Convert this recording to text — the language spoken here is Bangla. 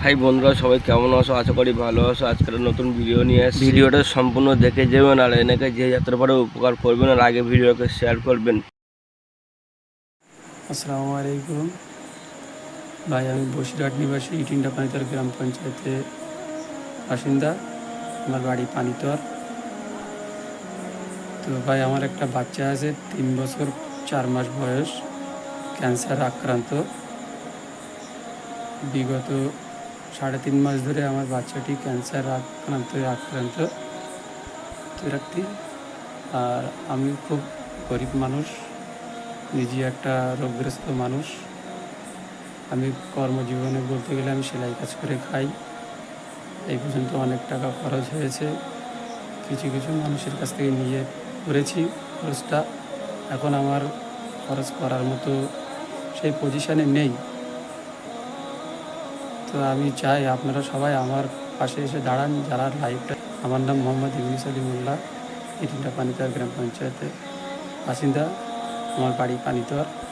হাই বন্ধুরা, সবাই কেমন আছো? আশা করি ভালো আছো। আজকের নতুন ভিডিও নিয়ে এসেছি। ভিডিওটা সম্পূর্ণ দেখে যাবেন আর এনেকে যে যাত্রা পরে উপকার করবেন আর আগে ভিডিওকে শেয়ার করবেন। আসসালামু আলাইকুম ভাই, আমি বসিরহাট নিবাসী ইটিন্ডা পানিতর গ্রাম পঞ্চায়েতে বাসিন্দা। আমার বাড়ি পানিতর। তো ভাই, আমার একটা বাচ্চা আছে, 3 বছর 4 মাস বয়স, ক্যান্সার আক্রান্ত। বিগত 3.5 মাস ধরে আমার বাচ্চাটি ক্যান্সার আক্রান্ত রাখতি। আর আমি খুব গরিব মানুষ, নিজে একটা রোগগ্রস্ত মানুষ। আমি কর্মজীবনে বলতে গেলে আমি সেলাই কাজ করে খাই। এই পর্যন্ত অনেক টাকা খরচ হয়েছে, কিছু কিছু মানুষের কাছ থেকে নিয়ে করেছি খরচটা। এখন আমার খরচ করার মতো সেই পজিশানে নেই। তো আমি চাই আপনারা সবাই আমার পাশে এসে দাঁড়ান, যারা লাইফটা। আমার নাম মোহাম্মদ ইউনুস আলী মোল্লা, ইটিন্ডা পানিতর গ্রাম পঞ্চায়েতে বাসিন্দা। আমার বাড়ি পানিতর।